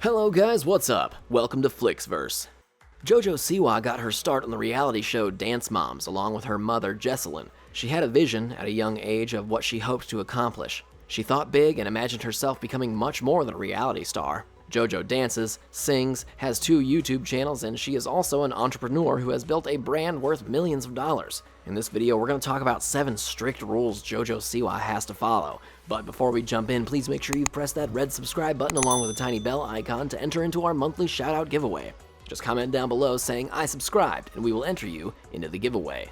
Hello guys, what's up? Welcome to flixverse. Jojo Siwa got her start on the reality show Dance Moms along with her mother Jessalynn. She had a vision at a young age of what she hoped to accomplish. She thought big and imagined herself becoming much more than a reality star. Jojo dances, sings, has 2 YouTube channels, and she is also an entrepreneur who has built a brand worth millions of dollars. In this video, we're going to talk about 7 strict rules Jojo Siwa has to follow. But before we jump in, please make sure you press that red subscribe button along with the tiny bell icon to enter into our monthly shoutout giveaway. Just comment down below saying I subscribed and we will enter you into the giveaway.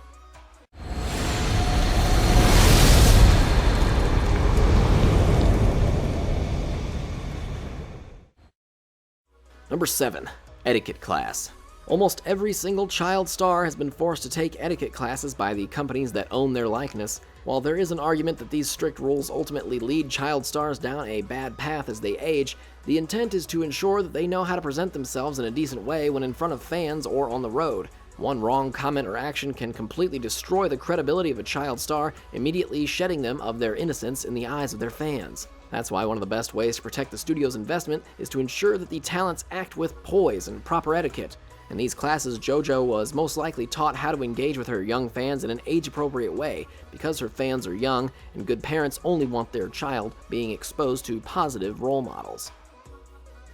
Number 7. Etiquette class. Almost every single child star has been forced to take etiquette classes by the companies that own their likeness. While there is an argument that these strict rules ultimately lead child stars down a bad path as they age, the intent is to ensure that they know how to present themselves in a decent way when in front of fans or on the road. One wrong comment or action can completely destroy the credibility of a child star, immediately shedding them of their innocence in the eyes of their fans. That's why one of the best ways to protect the studio's investment is to ensure that the talents act with poise and proper etiquette. In these classes, JoJo was most likely taught how to engage with her young fans in an age-appropriate way, because her fans are young and good parents only want their child being exposed to positive role models.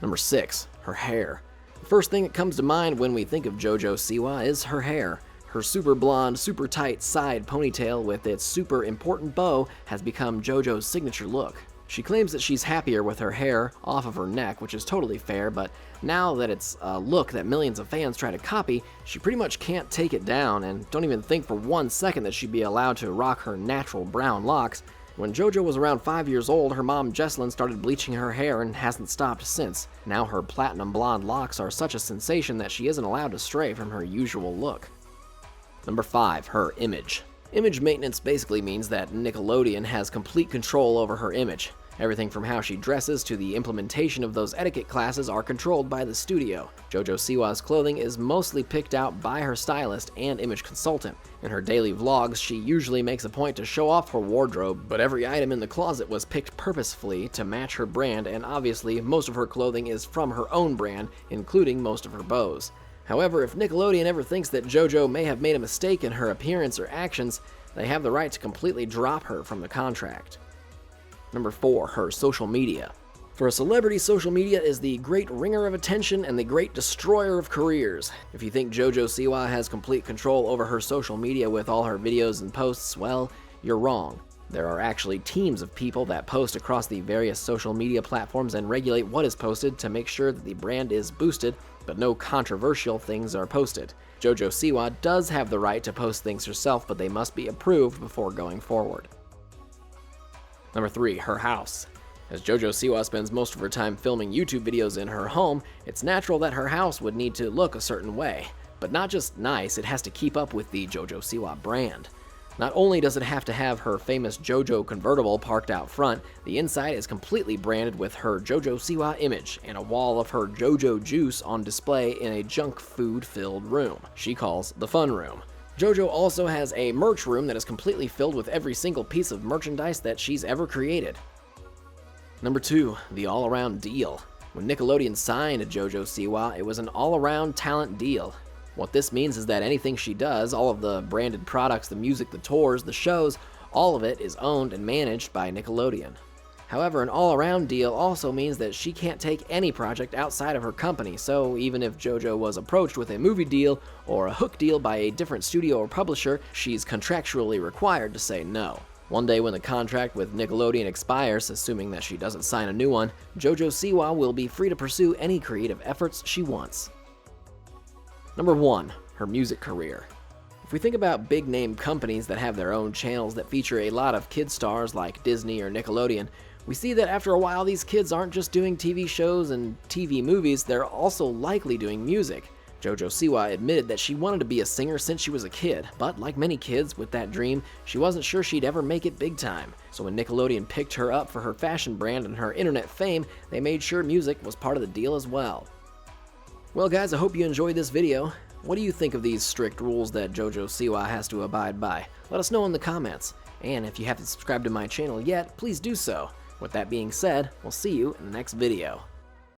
Number 6. Her hair. The first thing that comes to mind when we think of Jojo Siwa is her hair. Her super blonde, super tight side ponytail with its super important bow has become JoJo's signature look. She claims that she's happier with her hair off of her neck, which is totally fair, but now that it's a look that millions of fans try to copy, she pretty much can't take it down, and don't even think for 1 second that she'd be allowed to rock her natural brown locks. When JoJo was around 5 years old, her mom Jessalynn started bleaching her hair and hasn't stopped since. Now her platinum blonde locks are such a sensation that she isn't allowed to stray from her usual look. Number 5. Her image. Image maintenance basically means that Nickelodeon has complete control over her image. Everything from how she dresses to the implementation of those etiquette classes are controlled by the studio. Jojo Siwa's clothing is mostly picked out by her stylist and image consultant. In her daily vlogs, she usually makes a point to show off her wardrobe, but every item in the closet was picked purposefully to match her brand, and obviously most of her clothing is from her own brand, including most of her bows. However, if Nickelodeon ever thinks that JoJo may have made a mistake in her appearance or actions, they have the right to completely drop her from the contract. Number 4. Her social media. For a celebrity, social media is the great ringer of attention and the great destroyer of careers. If you think Jojo Siwa has complete control over her social media with all her videos and posts, well, you're wrong. There are actually teams of people that post across the various social media platforms and regulate what is posted to make sure that the brand is boosted, but no controversial things are posted. Jojo Siwa does have the right to post things herself, but they must be approved before going forward. Number 3. Her house. As Jojo Siwa spends most of her time filming YouTube videos in her home, it's natural that her house would need to look a certain way. But not just nice, it has to keep up with the Jojo Siwa brand. Not only does it have to have her famous JoJo convertible parked out front, the inside is completely branded with her Jojo Siwa image and a wall of her JoJo juice on display in a junk food-filled room she calls the fun room. JoJo also has a merch room that is completely filled with every single piece of merchandise that she's ever created. Number 2. The all-around deal. When Nickelodeon signed Jojo Siwa, it was an all-around talent deal. What this means is that anything she does, all of the branded products, the music, the tours, the shows, all of it is owned and managed by Nickelodeon. However, an all-around deal also means that she can't take any project outside of her company, so even if JoJo was approached with a movie deal or a hook deal by a different studio or publisher, she's contractually required to say no. One day when the contract with Nickelodeon expires, assuming that she doesn't sign a new one, Jojo Siwa will be free to pursue any creative efforts she wants. Number 1. Her music career. If we think about big-name companies that have their own channels that feature a lot of kid stars like Disney or Nickelodeon, we see that after a while these kids aren't just doing TV shows and TV movies, they're also likely doing music. Jojo Siwa admitted that she wanted to be a singer since she was a kid, but like many kids with that dream, she wasn't sure she'd ever make it big time. So when Nickelodeon picked her up for her fashion brand and her internet fame, they made sure music was part of the deal as well. Well guys, I hope you enjoyed this video. What do you think of these strict rules that Jojo Siwa has to abide by? Let us know in the comments. And if you haven't subscribed to my channel yet, please do so. With that being said, we'll see you in the next video.